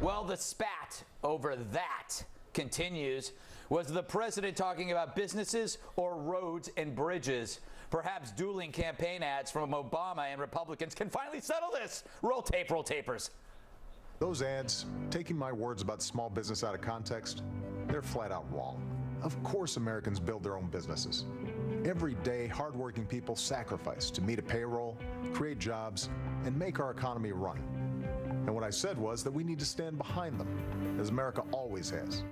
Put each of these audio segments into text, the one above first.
Well, the spat over that continues. Was the president talking about businesses or roads and bridges? Perhaps dueling campaign ads from Obama and Republicans can finally settle this. Roll tape, roll tapers. Those ads, taking my words about small business out of context, they're flat out wrong. Of course Americans build their own businesses. Every day, hardworking people sacrifice to meet a payroll, create jobs, and make our economy run. And what I said was that we need to stand behind them, as America always has.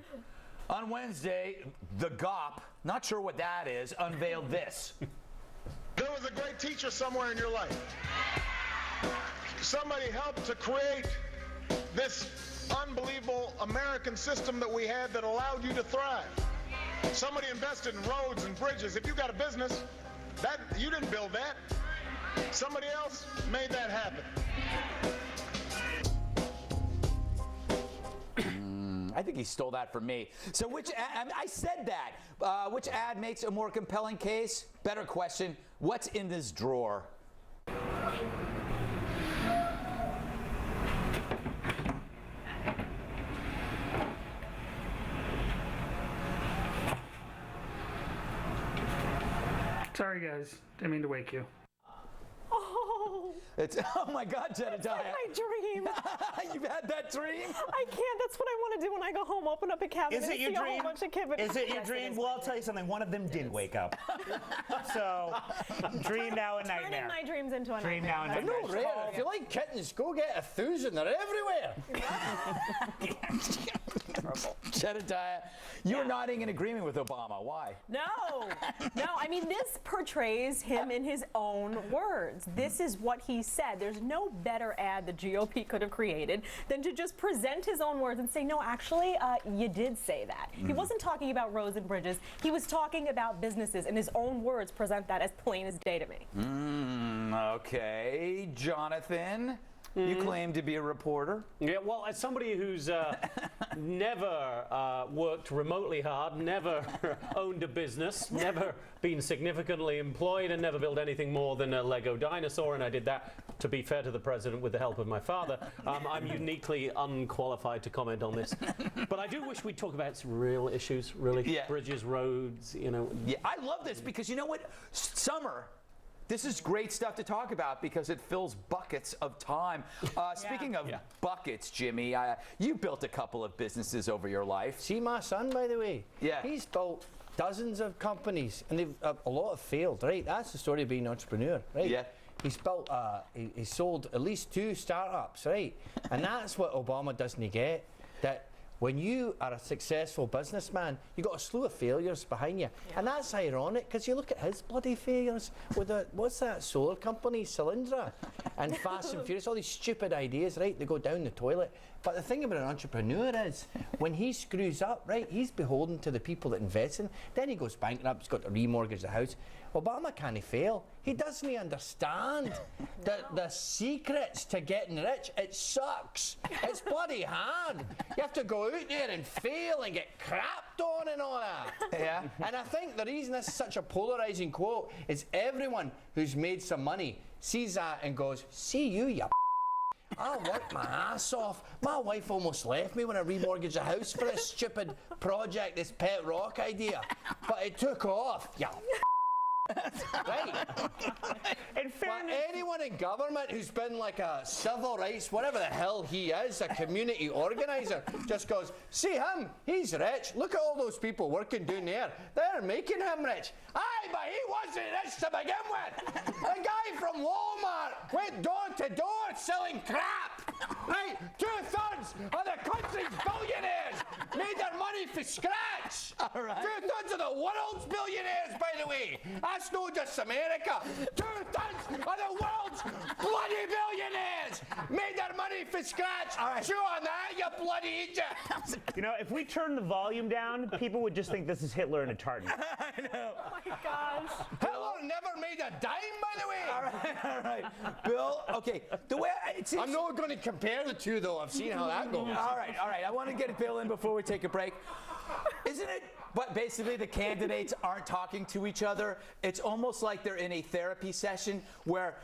On Wednesday, the GOP, not sure what that is, unveiled this. There was a great teacher somewhere in your life. Somebody helped to create this unbelievable American system that we had that allowed you to thrive. Somebody invested in roads and bridges. If you got a business, that you didn't build that. Somebody else made that happen. I think he stole that from me. So which ad, I said that. Which ad makes a more compelling case? Better question, what's in this drawer? Sorry, guys. Didn't mean to wake you. Oh. Oh my God, Jedediah. It's like my dream. You've had that dream? I can't. That's what I want to do when I go home. Open up a cabinet Is it and your see dream? a whole bunch of kids. Is it your Yes, dream? is Well, my I'll tell you something. One of them did wake up. So, dream now a Turning nightmare. my dreams into a Dream nightmare. now a No, nightmare. rare. If you like kittens, go get 1,000. They're everywhere. Jedediah, you're nodding in agreement with Obama. Why? No. I mean, this portrays him in his own words. This is what he said. There's no better ad the GOP could have created than to just present his own words and say, no, actually, you did say that. He wasn't talking about roads and bridges. He was talking about businesses, and his own words present that as plain as day to me. Okay. Jonathan, you claim to be a reporter. Yeah, well, as somebody who's never worked remotely hard, never owned a business, never been significantly employed, and never built anything more than a Lego dinosaur, and I did that, to be fair to the president, with the help of my father, I'm uniquely unqualified to comment on this. But I do wish we'd talk about some real issues, really. Yeah. Bridges, roads, you know. Yeah, I love this because you know what? Summer. This is great stuff to talk about because it fills buckets of time. Speaking of buckets, Jimmy, you built a couple of businesses over your life. See my son, by the way? Yeah. He's built dozens of companies, and they've a lot have failed, right? That's the story of being an entrepreneur, right? Yeah. He's built, he sold at least 2 startups, right? And that's what Obama doesn't get, that when you are a successful businessman, you've got a slew of failures behind you. And that's ironic, because you look at his bloody failures with what's that solar company, Cylindra, and Fast and Furious, all these stupid ideas, right? They go down the toilet. But the thing about an entrepreneur is, when he screws up, right, he's beholden to the people that invest in. Then he goes bankrupt, he's got to remortgage the house. Obama can't fail. He doesn't understand the secrets to getting rich. It sucks. It's bloody hard. You have to go out there and fail and get crapped on and all that. Yeah. And I think the reason this is such a polarizing quote is everyone who's made some money sees that and goes, see you I worked my ass off. My wife almost left me when I remortgaged a house for this stupid project, this pet rock idea. But it took off. Right. In fairness, But anyone in government who's been like a civil rights, whatever the hell he is, a community organizer, just goes, see him, he's rich. Look at all those people working down there. They're making him rich. Aye, but he wasn't rich to begin with. The guy from Walmart went door to door selling crap. Right? 2/3 of the country's billionaires made their money from scratch. All right. 2/3 of the world's billionaires, by the way. That's not just America. 2/3 of the world's bloody billionaires made their money from scratch. All right. Chew on that, you bloody idiot. you know, if we turn the volume down, people would just think this is Hitler in a tartan. I know. Oh my gosh. Hitler never made a dime, by the way. All right. Bill, okay. The way it seems. I'm not going to compare the two, though. I've seen how that goes. All right. I want to get Bill in before we take a break. Isn't it But basically, the candidates aren't talking to each other. It's almost like they're in a therapy session where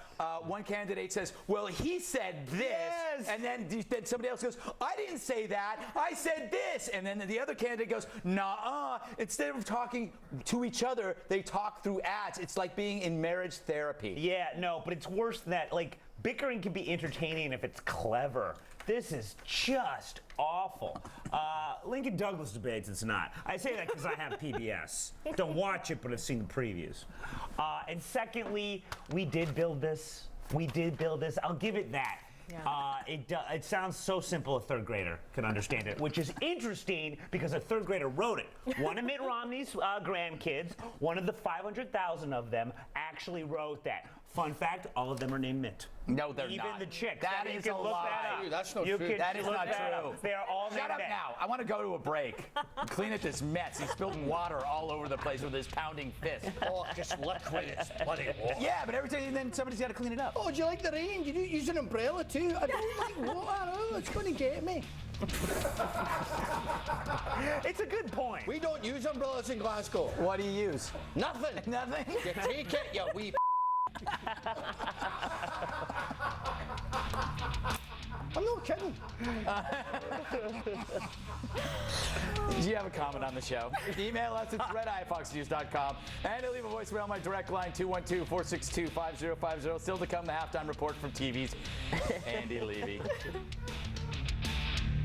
one candidate says, well, he said this. Yes. And then somebody else goes, I didn't say that. I said this. And then the other candidate goes, nah. Instead of talking to each other, they talk through ads. It's like being in marriage therapy. Yeah, no, but it's worse than that. Like, bickering can be entertaining if it's clever. This is just awful. Lincoln Douglas debates, it's not. I say that because I have PBS. Don't watch it, but I've seen the previews. And secondly, we did build this. I'll give it that. Yeah. It sounds so simple a third grader can understand it, which is interesting because a third grader wrote it. One of Mitt Romney's grandkids, one of the 500,000 of them, actually wrote that. Fun fact, all of them are named Mitt. No, they're Even not. the chicks. That You is can a look lie. that up. Dude, that's not You true. can That is look not that true. up. They are all Shut named up Mitt. now. I want to go to a break. Clean up this mess. He's spilling water all over the place with his pounding fist. Oh, just liquid. It's bloody water. Yeah, but every time then somebody's got to clean it up. Oh, do you like the rain? You don't use an umbrella too? I don't like water. Oh, it's going to get me. It's a good point. We don't use umbrellas in Glasgow. What do you use? Nothing. Nothing? You take it, you wee. I'm not kidding. Do you have a comment on the show? Email us at redeyefoxnews.com and to leave a voicemail on my direct line 212-462-5050. Still to come, the halftime report from TV's Andy Levy.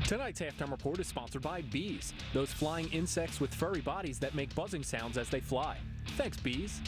Tonight's halftime report is sponsored by bees, those flying insects with furry bodies that make buzzing sounds as they fly. Thanks, bees.